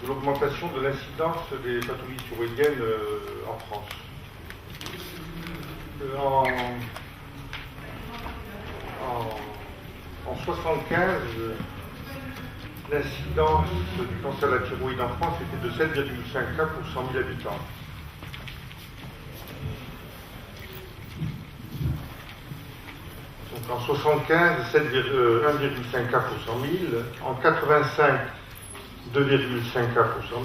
de l'augmentation de l'incidence des pathologies thyroïdiennes en France. En 1975, l'incidence du cancer de la thyroïde en France était de 7,5 cas pour 100 000 habitants. Donc en 1975, 1,5 cas pour 100 000. En 1985, 2,5 cas pour 100 000.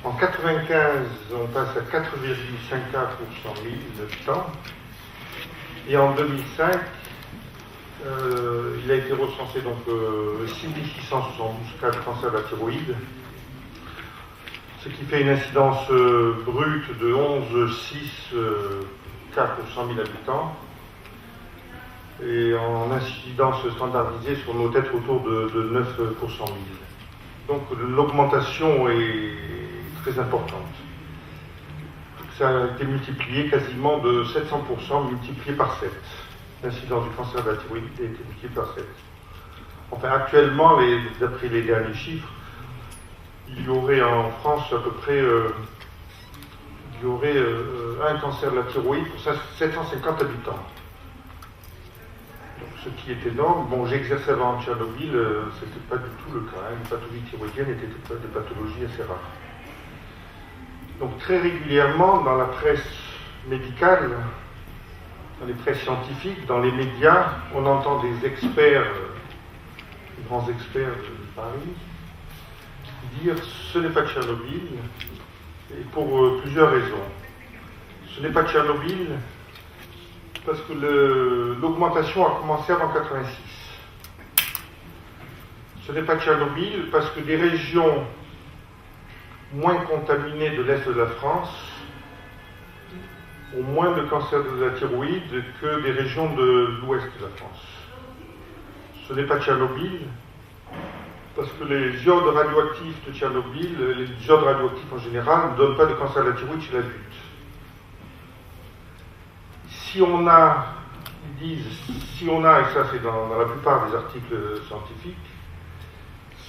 En 1995, on passe à 4,5 cas pour 100 000 habitants. Et en 2005, il a été recensé donc 6672 cas de cancer de la thyroïde, ce qui fait une incidence brute de 11,6 cas pour 100 000 habitants. Et en incidence standardisée sur nos têtes autour de 9 pour 100 000. Donc l'augmentation est très importante. Ça a été multiplié quasiment de 700%, multiplié par 7. L'incidence du cancer de la thyroïde a été multipliée par 7. Enfin, actuellement, d'après les derniers chiffres, il y aurait en France à peu près un cancer de la thyroïde pour 750 habitants. Donc, ce qui est énorme. Bon, j'exerçais avant Tchernobyl, ce n'était pas du tout le cas. Les pathologies thyroïdiennes étaient des pathologies assez rares. Donc très régulièrement, dans la presse médicale, dans les presses scientifiques, dans les médias, on entend des experts, des grands experts de Paris, dire « ce n'est pas Tchernobyl », et pour plusieurs raisons. Ce n'est pas Tchernobyl parce que l'augmentation a commencé avant 86. Ce n'est pas Tchernobyl parce que des régions moins contaminées de l'Est de la France ont moins de cancer de la thyroïde que des régions de l'Ouest de la France. Ce n'est pas Tchernobyl parce que les iodes radioactifs de Tchernobyl, les iodes radioactifs en général, ne donnent pas de cancer de la thyroïde chez l'adulte. Si on a, et ça c'est dans la plupart des articles scientifiques,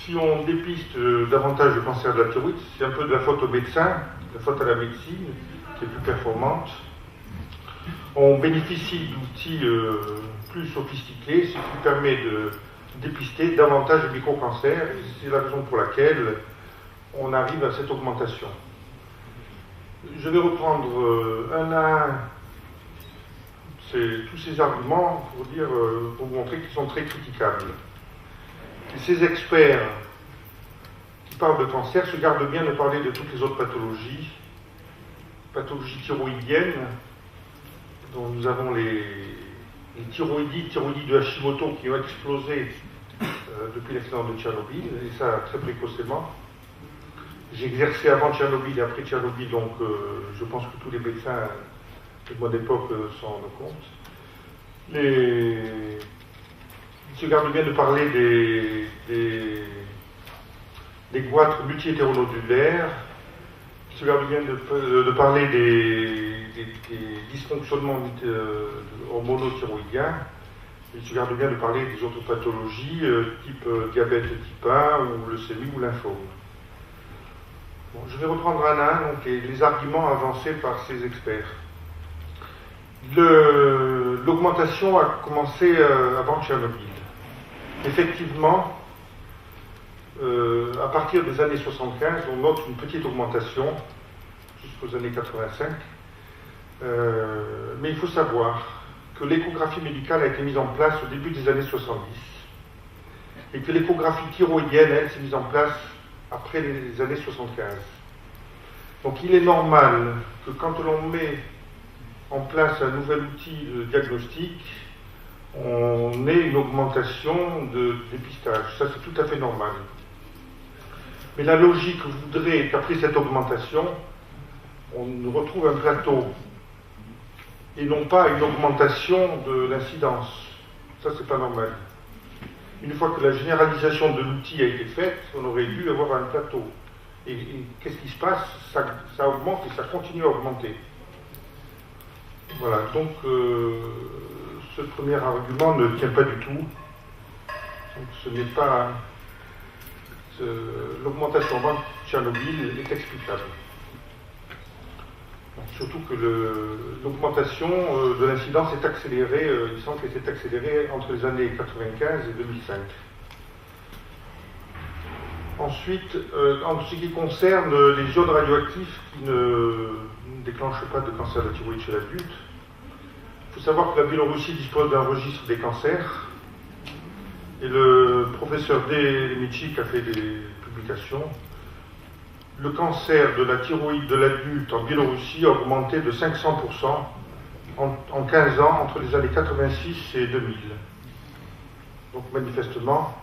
si on dépiste davantage de cancer de la thyroïde, c'est un peu de la faute aux médecins, de la faute à la médecine, qui est plus performante. On bénéficie d'outils plus sophistiqués, ce qui permet de dépister davantage de micro-cancers, et c'est la raison pour laquelle on arrive à cette augmentation. Je vais reprendre un à un tous ces arguments pour vous montrer qu'ils sont très critiquables. Et ces experts qui parlent de cancer se gardent bien de parler de toutes les autres pathologies thyroïdiennes, dont nous avons les thyroïdies de Hashimoto qui ont explosé depuis l'accident de Tchernobyl, et ça très précocement. J'ai exercé avant Tchernobyl et après Tchernobyl, donc je pense que tous les médecins de mon époque s'en rendent compte. Ils se gardent bien de parler des goitres multi-hétéronodulaires, ils se gardent bien de parler des dysfonctionnements hormonothyroïdiens, ils se gardent bien de parler des autres pathologies type diabète type 1 ou leucémie ou lymphome. Bon, je vais reprendre un à un donc, les arguments avancés par ces experts. L'augmentation a commencé avant Tchernobyl. Effectivement, à partir des années 75, on note une petite augmentation jusqu'aux années 85. Mais il faut savoir que l'échographie médicale a été mise en place au début des années 70 et que l'échographie thyroïdienne, elle, s'est mise en place après les années 75. Donc il est normal que quand l'on met en place un nouvel outil de diagnostic, on ait une augmentation de dépistage. Ça, c'est tout à fait normal. Mais la logique voudrait qu'après cette augmentation, on retrouve un plateau et non pas une augmentation de l'incidence. Ça, c'est pas normal. Une fois que la généralisation de l'outil a été faite, on aurait dû avoir un plateau. Et qu'est-ce qui se passe? Ça augmente et ça continue à augmenter. Voilà, donc ce premier argument ne tient pas du tout. Donc, l'augmentation avant Tchernobyl est explicable. Surtout que l'augmentation de l'incidence est accélérée, il semble qu'elle s'est accélérée entre les années 1995 et 2005. Ensuite, en ce qui concerne les iodes radioactifs qui ne déclenchent pas de cancer de la thyroïde chez l'adulte, il faut savoir que la Biélorussie dispose d'un registre des cancers, et le professeur Demichik a fait des publications. Le cancer de la thyroïde de l'adulte en Biélorussie a augmenté de 500% en 15 ans entre les années 86 et 2000. Donc manifestement,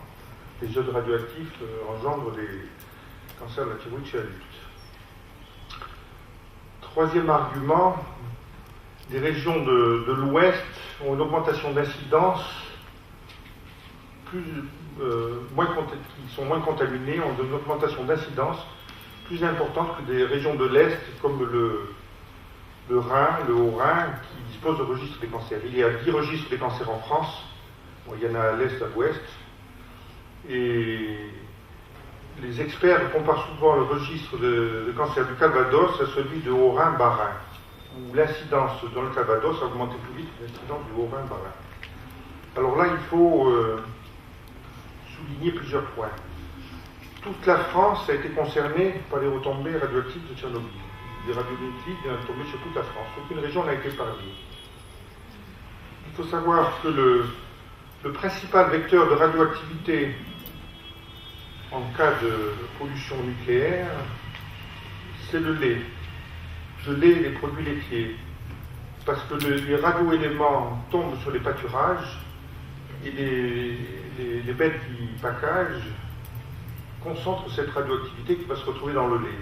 les iodes radioactifs engendrent des cancers de la thyroïde chez l'adulte. Troisième argument, les régions de l'Ouest ont une augmentation d'incidence qui sont moins contaminées, ont une augmentation d'incidence plus importante que des régions de l'Est comme le Rhin, le Haut-Rhin, qui disposent de registres des cancers. Il y a 10 registres des cancers en France. Bon, il y en a à l'Est, à l'Ouest. Et les experts comparent souvent le registre de cancer du Calvados à celui de Haut-Rhin-Bas-Rhin, où l'incidence dans le Calvados a augmenté plus vite que l'incidence du Haut-Rhin-Bas-Rhin. Alors là, il faut souligner plusieurs points. Toute la France a été concernée par les retombées radioactives de Tchernobyl. Des radionuclides sont tombés sur toute la France. Aucune région n'a été épargnée. Il faut savoir que le principal vecteur de radioactivité en cas de pollution nucléaire, c'est le lait. Le lait et les produits laitiers. Parce que les radioéléments tombent sur les pâturages et les bêtes qui packagent concentrent cette radioactivité qui va se retrouver dans le lait.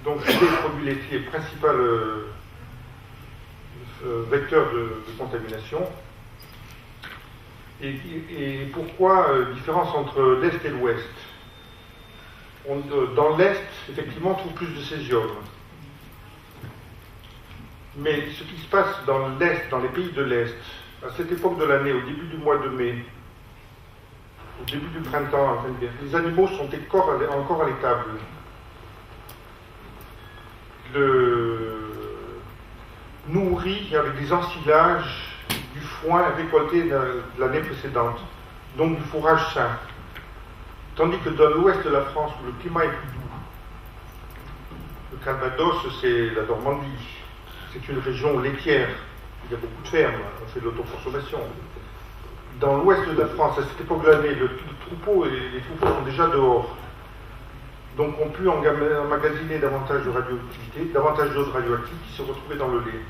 Donc les produits laitiers, principal vecteur de contamination. Et pourquoi différence entre l'Est et l'Ouest? Dans l'Est, effectivement, on trouve plus de césium. Mais ce qui se passe dans l'Est, dans les pays de l'Est, à cette époque de l'année, au début du mois de mai, au début du printemps, les animaux sont encore à l'étable. Nourris avec des ensilages du foin récolté l'année précédente, donc du fourrage sain. Tandis que dans l'ouest de la France, où le climat est plus doux, le Calvados, c'est la Normandie, c'est une région laitière, il y a beaucoup de fermes, on fait de l'autoconsommation. Dans l'ouest de la France, à cette époque de l'année, les troupeaux sont déjà dehors. Donc on peut emmagasiner davantage de radioactivité, davantage d'eau radioactive qui se retrouvait dans le lait.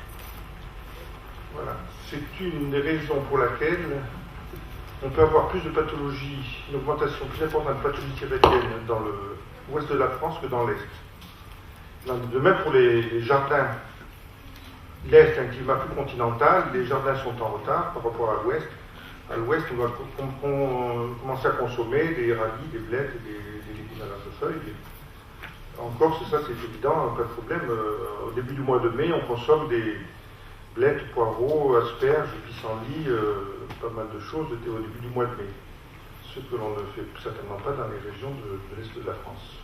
Voilà. C'est une des raisons pour laquelle on peut avoir plus de pathologies, une augmentation plus importante de pathologies thyroïdiennes dans l'ouest de la France que dans l'est. De même pour les jardins. L'est a un climat plus continental, les jardins sont en retard par rapport à l'ouest. À l'ouest, on va commencer à consommer des radis, des blettes, des légumes à la feuille. En Corse, ça c'est évident, pas de problème. Au début du mois de mai, on consomme des blettes, poireaux, asperges, pissenlits, pas mal de choses au début du mois de mai. Ce que l'on ne fait certainement pas dans les régions de l'Est de la France.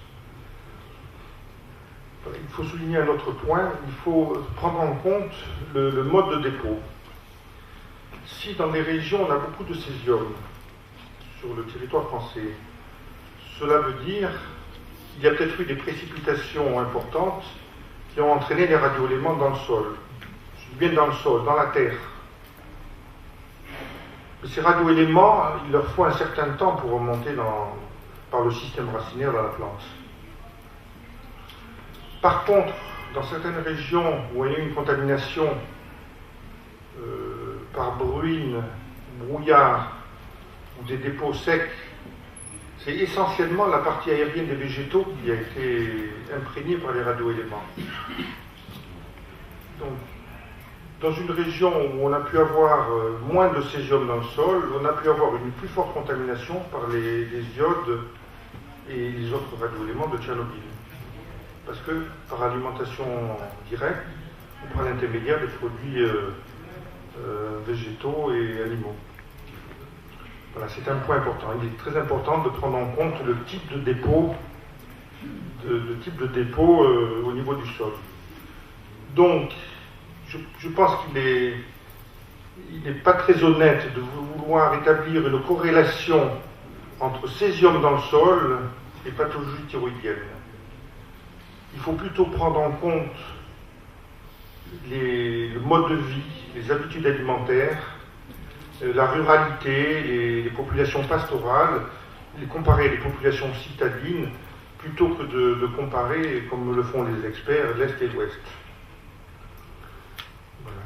Il faut souligner un autre point, il faut prendre en compte le mode de dépôt. Si dans des régions on a beaucoup de césium sur le territoire français, cela veut dire qu'il y a peut-être eu des précipitations importantes qui ont entraîné les radioéléments dans le sol. Bien dans le sol, dans la terre. Mais ces radioéléments, il leur faut un certain temps pour remonter par le système racinaire dans la plante. Par contre, dans certaines régions où il y a eu une contamination par bruine, brouillard ou des dépôts secs, c'est essentiellement la partie aérienne des végétaux qui a été imprégnée par les radioéléments. Donc, dans une région où on a pu avoir moins de césium dans le sol, on a pu avoir une plus forte contamination par les iodes et les autres radioéléments de Tchernobyl. Parce que par alimentation directe ou par l'intermédiaire des produits végétaux et animaux. Voilà, c'est un point important. Il est très important de prendre en compte le type de dépôt, au niveau du sol. Donc, je pense qu'il n'est pas très honnête de vouloir établir une corrélation entre césium dans le sol et pathologie thyroïdienne. Il faut plutôt prendre en compte le mode de vie, les habitudes alimentaires, la ruralité, les populations pastorales, les comparer les populations citadines, plutôt que de comparer, comme le font les experts, l'Est et l'Ouest. Voilà.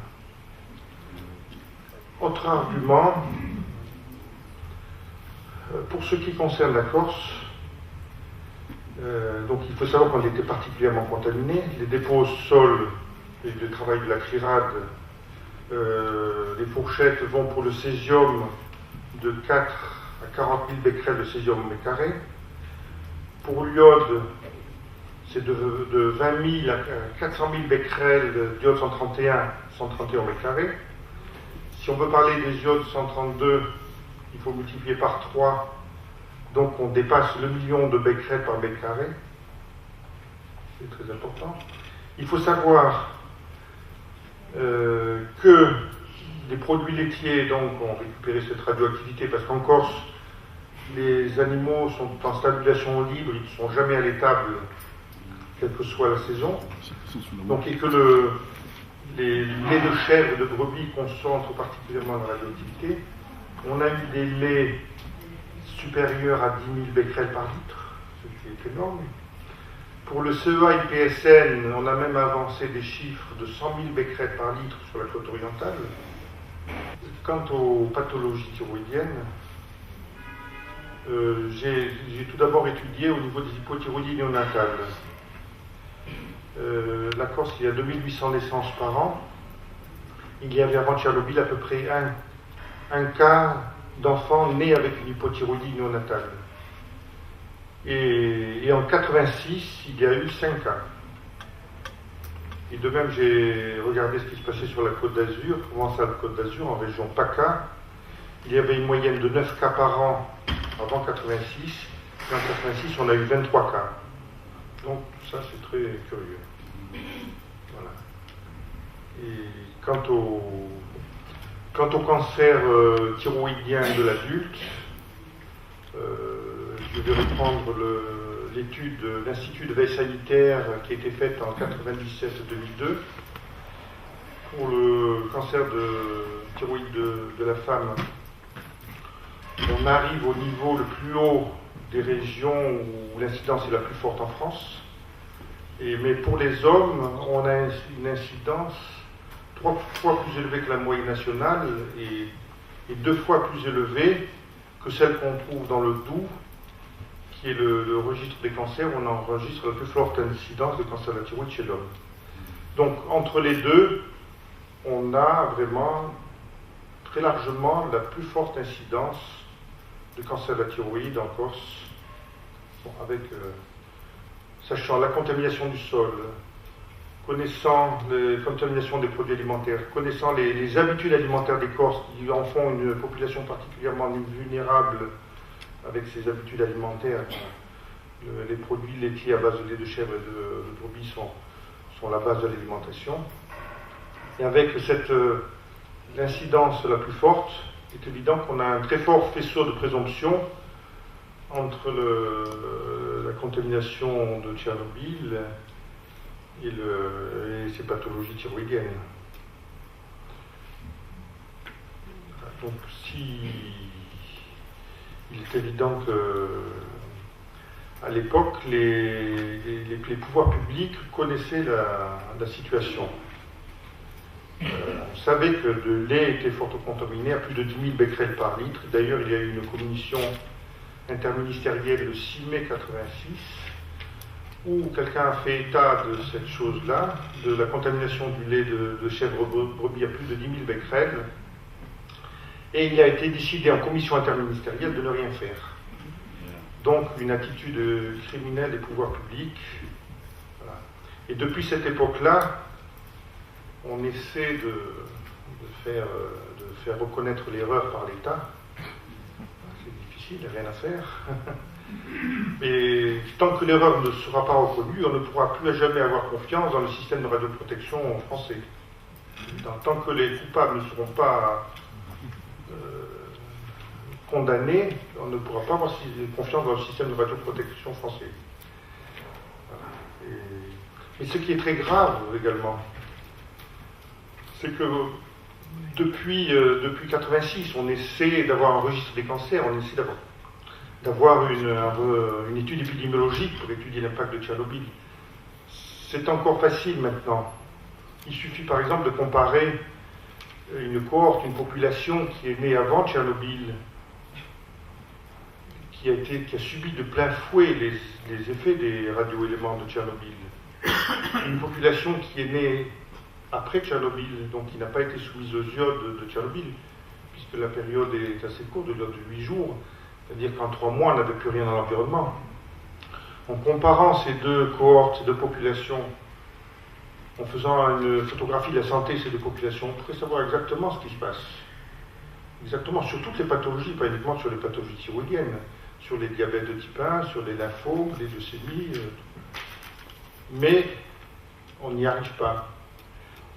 Autre argument, pour ce qui concerne la Corse, donc il faut savoir qu'on était particulièrement contaminé. Les dépôts au sol et le travail de la CRIRAD, les fourchettes vont pour le césium de 4 à 40 000 becquerels de césium au mètre carré. Pour l'iode, c'est de 20 000 à 400 000 becquerels d'iode 131 au mètre carré. Si on veut parler des iodes 132, il faut multiplier par 3. Donc on dépasse le million de becquerels par mètre carré. C'est très important. Il faut savoir que les produits laitiers donc, ont récupéré cette radioactivité parce qu'en Corse, les animaux sont en stabilisation libre, ils ne sont jamais à l'étable, quelle que soit la saison. Donc, et que les laits de chèvre et de brebis concentrent particulièrement la radioactivité. On a eu des laits supérieurs à 10 000 becquerels par litre, ce qui est énorme. Pour le CEA-IPSN, on a même avancé des chiffres de 100 000 becquerels par litre sur la côte orientale. Quant aux pathologies thyroïdiennes, j'ai tout d'abord étudié au niveau des hypothyroïdies néonatales. La Corse, il y a 2800 naissances par an. Il y avait avant Tchernobyl à peu près un cas d'enfants nés avec une hypothyroïdie néonatale. Et en 86, il y a eu 5 cas. Et de même, j'ai regardé ce qui se passait sur la Côte d'Azur, Provence-Alpes-Côte d'Azur, en région PACA. Il y avait une moyenne de 9 cas par an avant 86. Et en 86, on a eu 23 cas. Donc, ça, c'est très curieux. Voilà. Et quant au cancer thyroïdien de l'adulte, je vais reprendre l'étude de l'Institut de veille sanitaire qui a été faite en 97-2002 pour le cancer de thyroïde de la femme. On arrive au niveau le plus haut des régions où l'incidence est la plus forte en France. Mais pour les hommes, on a une incidence 3 fois plus élevée que la moyenne nationale et 2 fois plus élevée que celle qu'on trouve dans le Doubs, qui est le registre des cancers, où on enregistre la plus forte incidence de cancer de la thyroïde chez l'homme. Donc, entre les deux, on a vraiment très largement la plus forte incidence de cancer de la thyroïde en Corse, sachant la contamination du sol, connaissant les contaminations des produits alimentaires, connaissant les habitudes alimentaires des Corses qui en font une population particulièrement vulnérable avec ses habitudes alimentaires. Les produits laitiers à base de lait de chèvre et de brebis sont la base de l'alimentation. Et avec l'incidence la plus forte, il est évident qu'on a un très fort faisceau de présomption entre la contamination de Tchernobyl et ces pathologies thyroïdiennes. Donc il est évident qu'à l'époque, les pouvoirs publics connaissaient la situation. On savait que le lait était fortement contaminé à plus de 10 000 becquerels par litre. D'ailleurs, il y a eu une commission interministérielle le 6 mai 86 où quelqu'un a fait état de cette chose-là, de la contamination du lait de chèvre brebis à plus de 10 000 becquerels. Et il a été décidé en commission interministérielle de ne rien faire. Donc une attitude criminelle des pouvoirs publics. Voilà. Et depuis cette époque-là, on essaie de faire reconnaître l'erreur par l'État. difficile, il n'y a rien à faire. Mais tant que l'erreur ne sera pas reconnue, on ne pourra plus à jamais avoir confiance dans le système de radioprotection français. Tant que les coupables ne seront pas condamnés, on ne pourra pas avoir confiance dans le système de radioprotection français. Voilà. Mais ce qui est très grave également, c'est que depuis 86, on essaie d'avoir un registre des cancers, on essaie d'avoir une étude épidémiologique pour étudier l'impact de Tchernobyl. C'est encore facile maintenant. Il suffit par exemple de comparer une cohorte, une population qui est née avant Tchernobyl, qui a subi de plein fouet les effets des radioéléments de Tchernobyl. Une population qui est née après Tchernobyl, donc qui n'a pas été soumise aux iodes de Tchernobyl, puisque la période est assez courte, de l'ordre de 8 jours, c'est-à-dire qu'en 3 mois, on n'avait plus rien dans l'environnement. En comparant ces deux cohortes, ces deux populations, en faisant une photographie de la santé de ces deux populations, on pourrait savoir exactement ce qui se passe. Exactement, sur toutes les pathologies, pas uniquement sur les pathologies thyroïdiennes, sur les diabètes de type 1, sur les lymphomes, les leucémies. Mais on n'y arrive pas.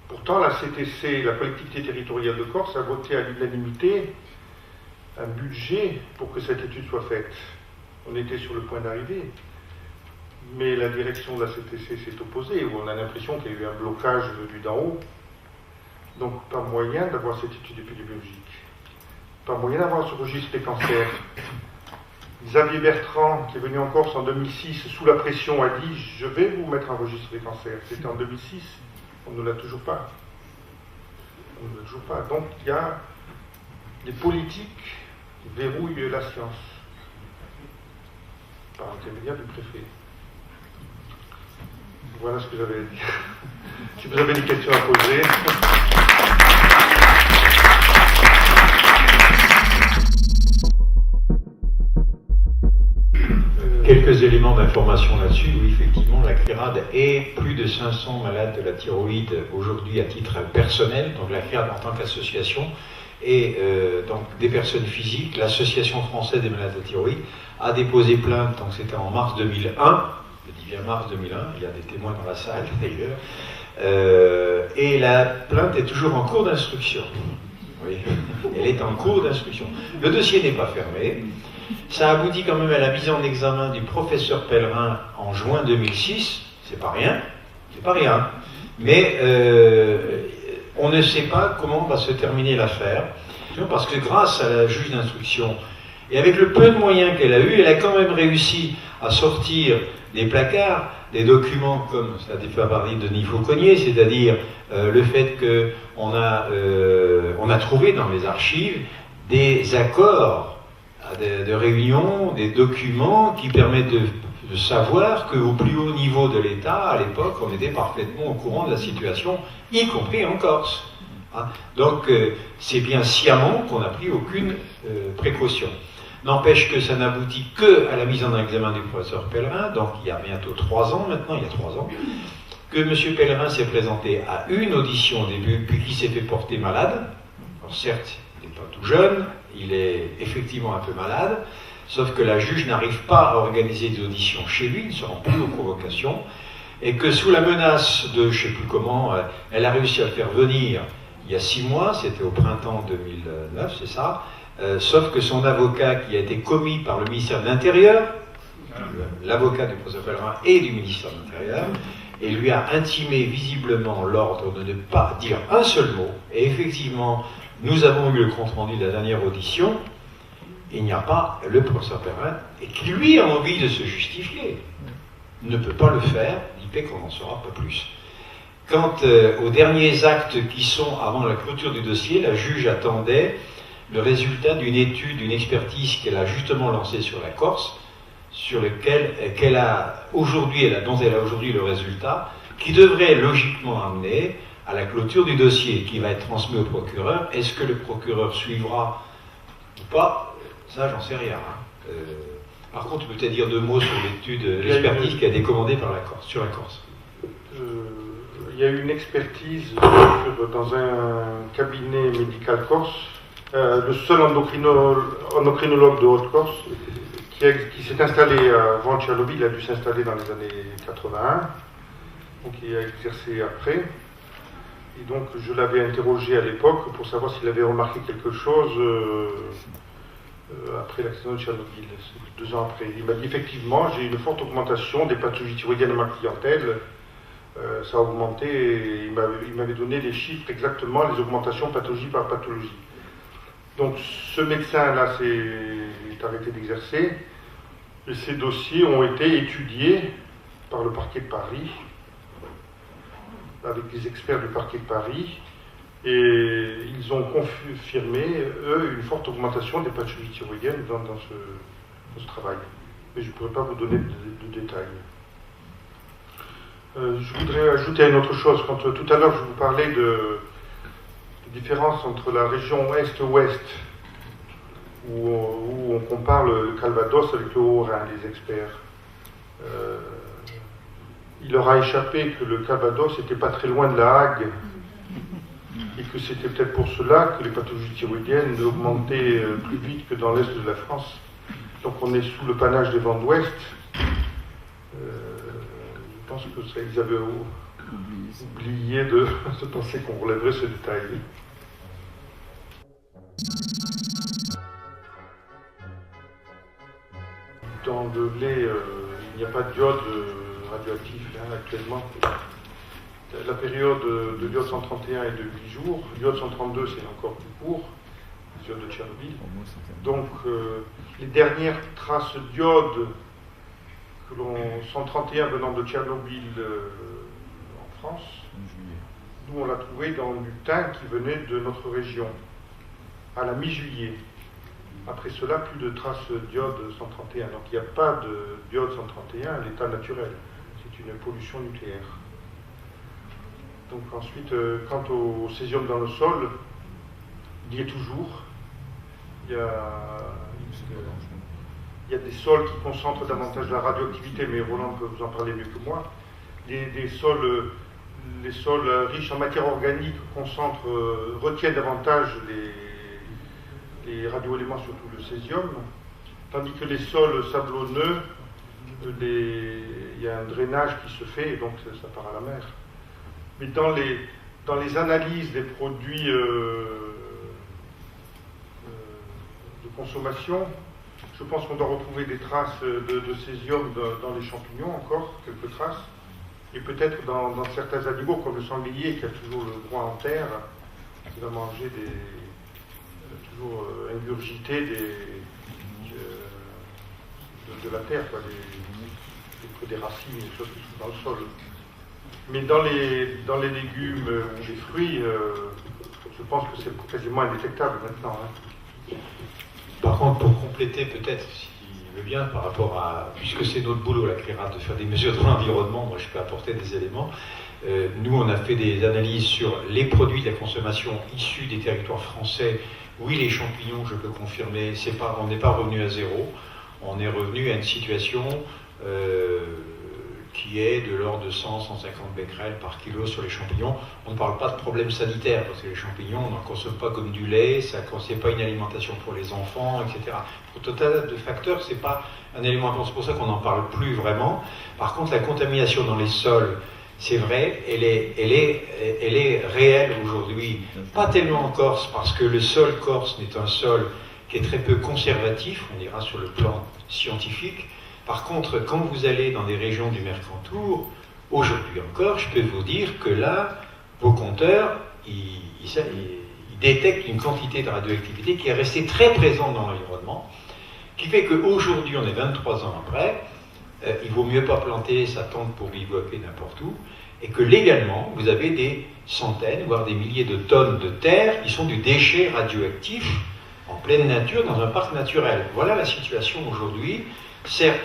Pourtant, la CTC, la collectivité territoriale de Corse, a voté à l'unanimité un budget pour que cette étude soit faite. On était sur le point d'arriver. Mais la direction de la CTC s'est opposée, où on a l'impression qu'il y a eu un blocage venu d'en haut. Donc, pas moyen d'avoir cette étude épidémiologique. Pas moyen d'avoir ce registre des cancers. Xavier Bertrand, qui est venu en Corse en 2006, sous la pression, a dit « Je vais vous mettre un registre des cancers ». C'était en 2006. On ne l'a toujours pas. On ne l'a toujours pas. Donc, il y a des politiques qui verrouillent la science par l'intermédiaire du préfet. Voilà ce que j'avais à dire. Si vous avez des questions à poser. Quelques éléments d'information là-dessus. Oui, effectivement, la CLIRAD est plus de 500 malades de la thyroïde aujourd'hui à titre personnel. Donc la CLIRAD en tant qu'association et donc des personnes physiques. L'Association française des malades de la thyroïde a déposé plainte, donc c'était en mars 2001. Je dis bien mars 2001, il y a des témoins dans la salle d'ailleurs. Et la plainte est toujours en cours d'instruction. Oui, elle est en cours d'instruction. Le dossier n'est pas fermé. Ça aboutit quand même à la mise en examen du professeur Pellerin en juin 2006. C'est pas rien. C'est pas rien. Mais on ne sait pas comment va se terminer l'affaire. Parce que grâce à la juge d'instruction, et avec le peu de moyens qu'elle a eu, elle a quand même réussi à sortir des placards, des documents comme ça a été fait parler de Denis Fauconnier, c'est-à-dire le fait qu'on a trouvé dans les archives des accords de réunion, des documents qui permettent de savoir qu'au plus haut niveau de l'État, à l'époque, on était parfaitement au courant de la situation, y compris en Corse. Hein. Donc c'est bien sciemment qu'on n'a pris aucune précaution. N'empêche que ça n'aboutit que à la mise en examen du professeur Pellerin, donc il y a bientôt 3 ans maintenant, il y a 3 ans, que M. Pellerin s'est présenté à une audition au début, puis qu'il s'est fait porter malade. Alors certes, il n'est pas tout jeune, il est effectivement un peu malade, sauf que la juge n'arrive pas à organiser des auditions chez lui, il ne se rend plus aux convocations, et que sous la menace de je ne sais plus comment, elle a réussi à le faire venir il y a 6 mois, c'était au printemps 2009, c'est ça. Sauf que son avocat, qui a été commis par le ministère de l'Intérieur, l'avocat du professeur Pellerin et du ministère de l'Intérieur, et lui a intimé visiblement l'ordre de ne pas dire un seul mot. Et effectivement, nous avons eu le compte-rendu de la dernière audition, il n'y a pas le professeur Pellerin, et qui lui a envie de se justifier, ne peut pas le faire, il fait qu'on n'en saura pas plus. Quant aux derniers actes qui sont avant la clôture du dossier, la juge attendait le résultat d'une étude, d'une expertise qu'elle a justement lancée sur la Corse, sur lequel dont elle a aujourd'hui le résultat, qui devrait logiquement amener à la clôture du dossier, qui va être transmis au procureur. Est-ce que le procureur suivra ou pas? Ça, j'en sais rien. Par contre, tu peux peut-être dire 2 mots sur l'étude, l'expertise qui a été commandée par la Corse, sur la Corse. Il y a eu une expertise dans un cabinet médical corse le seul endocrinologue de Haute-Corse qui s'est installé avant Tchernobyl, il a dû s'installer dans les années 81, donc il a exercé après. Et donc je l'avais interrogé à l'époque pour savoir s'il avait remarqué quelque chose après l'accident de Tchernobyl, 2 ans après. Il m'a dit effectivement, j'ai une forte augmentation des pathologies thyroïdiennes de ma clientèle. Ça a augmenté et il m'avait donné les chiffres exactement, les augmentations pathologie par pathologie. Donc ce médecin-là s'est arrêté d'exercer et ces dossiers ont été étudiés par le parquet de Paris, avec des experts du parquet de Paris, et ils ont confirmé, eux, une forte augmentation des pathologies thyroïdiennes dans ce travail. Mais je ne pourrais pas vous donner de détails. Je voudrais ajouter une autre chose. Quand tout à l'heure je vous parlais de différence entre la région Est-Ouest, où on compare le Calvados avec le Haut-Rhin, les experts. Il leur a échappé que le Calvados n'était pas très loin de la Hague, et que c'était peut-être pour cela que les pathologies thyroïdiennes augmentaient plus vite que dans l'Est de la France. Donc on est sous le panache des vents d'Ouest. Je pense qu'ils avaient oublié de penser qu'on relèverait ce détail. Dans le lait, il n'y a pas d'iode radioactif actuellement. La période de l'iode 131 est de 8 jours. L'iode 132, c'est encore plus court, l'iode de Tchernobyl. Donc, les dernières traces d'iode 131 venant de Tchernobyl en France, nous on l'a trouvé dans du thym qui venait de notre région, à la mi-juillet. Après cela, plus de traces d'iode 131. Donc il n'y a pas de d'iode 131 à l'état naturel. C'est une pollution nucléaire. Donc ensuite, quant au césium dans le sol, il y est toujours. Il y a des sols qui concentrent davantage la radioactivité, mais Roland peut vous en parler mieux que moi. Les sols riches en matière organique retiennent davantage les radioéléments, surtout le césium, tandis que les sols sablonneux, il y a un drainage qui se fait, et donc ça part à la mer. Mais dans les analyses des produits de consommation, je pense qu'on doit retrouver des traces de césium dans les champignons, encore, quelques traces, et peut-être dans certains animaux, comme le sanglier, qui a toujours le groin en terre, qui va manger toujours ingurgiter de la terre, quoi, des racines, des choses qui sont dans le sol. Mais dans les légumes ou les fruits, je pense que c'est quasiment indétectable maintenant. Par contre, pour compléter peut-être, s'il veut bien, par rapport à, puisque c'est notre boulot, la CRIRAD, de faire des mesures dans l'environnement, moi je peux apporter des éléments. Nous, on a fait des analyses sur les produits de la consommation issus des territoires français. Oui, les champignons, je peux confirmer, on n'est pas revenu à zéro. On est revenu à une situation qui est de l'ordre de 100-150 becquerels par kilo sur les champignons. On ne parle pas de problème sanitaire, parce que les champignons, on n'en consomme pas comme du lait, ça n'est pas une alimentation pour les enfants, etc. Pour tout tas de facteurs, ce n'est pas un élément important. C'est pour ça qu'on n'en parle plus vraiment. Par contre, la contamination dans les sols, c'est vrai, elle est réelle aujourd'hui. Pas tellement en Corse, parce que le sol corse n'est un sol qui est très peu conservatif, on ira sur le plan scientifique. Par contre, quand vous allez dans des régions du Mercantour, aujourd'hui encore, je peux vous dire que là, vos compteurs, ils détectent une quantité de radioactivité qui est restée très présente dans l'environnement, qui fait qu'aujourd'hui, on est 23 ans après, il vaut mieux pas planter sa tente pour bivouaquer n'importe où, et que légalement, vous avez des centaines, voire des milliers de tonnes de terre qui sont du déchet radioactif en pleine nature, dans un parc naturel. Voilà la situation aujourd'hui. Certes,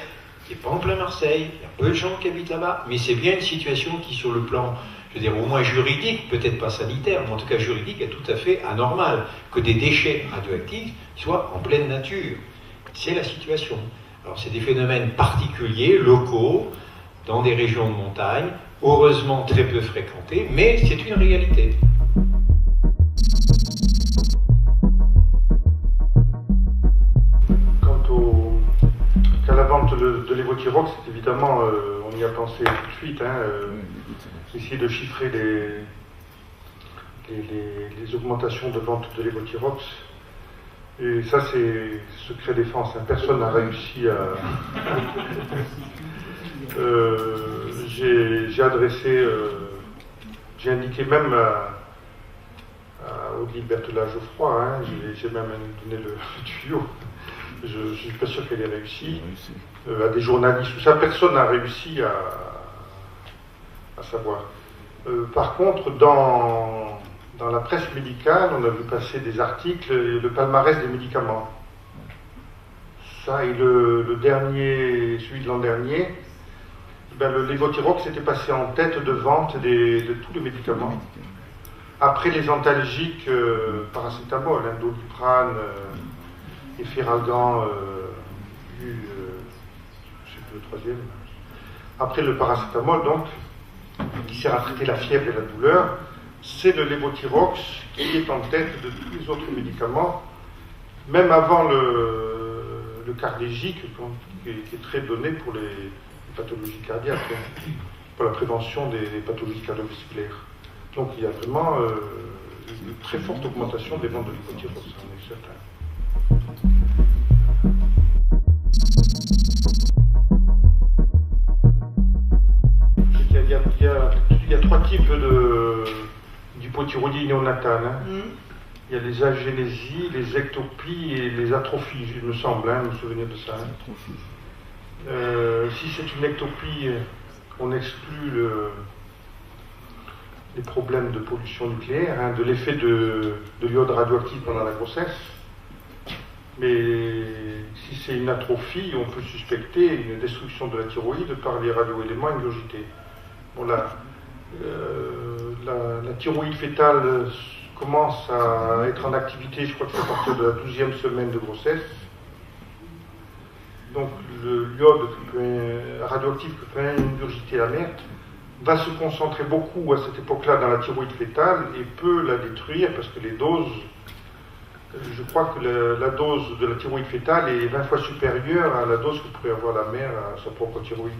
c'est pas en plein Marseille, il y a peu de gens qui habitent là-bas, mais c'est bien une situation qui, sur le plan, je veux dire, au moins juridique, peut-être pas sanitaire, mais en tout cas juridique, est tout à fait anormal que des déchets radioactifs soient en pleine nature. C'est la situation. Alors, c'est des phénomènes particuliers, locaux, dans des régions de montagne, heureusement très peu fréquentées, mais c'est une réalité. de l'évothyrox, c'est évidemment, on y a pensé tout de suite, essayer de chiffrer les augmentations de vente de l'évothyrox. Et ça, c'est secret défense. Personne n'a réussi à... j'ai adressé, j'ai indiqué même à Odile Berthelin-Geoffroy, j'ai même donné le tuyau. Je ne suis pas sûr qu'elle ait réussi. À des journalistes, tout ça, personne n'a réussi à savoir. Par contre, dans la presse médicale, on a vu passer des articles, le palmarès des médicaments. Ça, et le dernier, celui de l'an dernier, le lévothyrox était passé en tête de vente de tous les médicaments. Après les antalgiques, paracétamol, Doliprane, Efferalgan, je ne sais plus le troisième. Après le paracétamol, donc, qui sert à traiter la fièvre et la douleur, c'est le lévothyrox qui est en tête de tous les autres médicaments, même avant le cardégique, qui est très donné pour les pathologies cardiaques, pour la prévention des pathologies cardiovasculaires. Donc il y a vraiment une très forte augmentation des ventes de lévothyrox, on est certain. Il y a trois types d'hypothyroïdie néonatale. Il y a les agénésies, les ectopies et les atrophies, il me semble, me souvenir de ça. Si c'est une ectopie, on exclut les problèmes de pollution nucléaire, de l'effet de l'iode radioactif pendant la grossesse. Mais si c'est une atrophie, on peut suspecter une destruction de la thyroïde par les radioéléments ingurgités. Bon, la thyroïde fétale commence à être en activité, je crois que c'est à partir de la 12e semaine de grossesse. Donc l'iode radioactif que peut ingurgiter la mère va se concentrer beaucoup à cette époque-là dans la thyroïde fétale et peut la détruire parce que les doses, je crois que la dose de la thyroïde fétale est 20 fois supérieure à la dose que pourrait avoir la mère à sa propre thyroïde.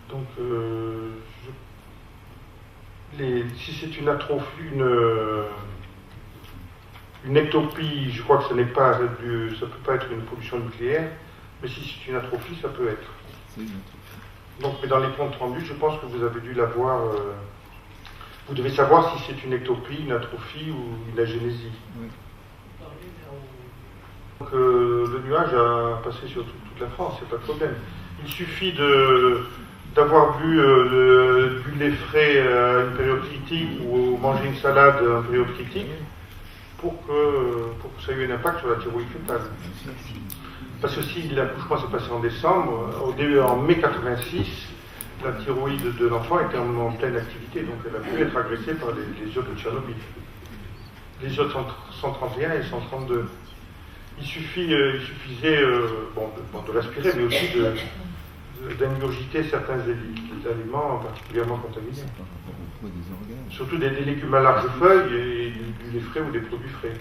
Donc, si c'est une atrophie, une ectopie, je crois que ça ne peut pas être une pollution nucléaire, mais si c'est une atrophie, ça peut être. Donc, mais dans les comptes rendus, je pense que vous avez dû l'avoir. Vous devez savoir si c'est une ectopie, une atrophie ou une agénésie. Oui. Donc, le nuage a passé sur toute la France, c'est pas de problème. Il suffit d'avoir bu du lait frais à une période critique ou manger une salade à une période critique pour que ça ait eu un impact sur la thyroïde fétale. Parce que si l'accouchement s'est passé en décembre, en mai 86, la thyroïde de l'enfant était en pleine activité, donc elle a pu être agressée par les iodes de Tchernobyl. Les iodes 131 et 132. Il suffisait de respirer, mais aussi d'ingurgiter certains aliments particulièrement contaminés. Surtout des légumes à larges feuilles et du lait frais ou des produits frais.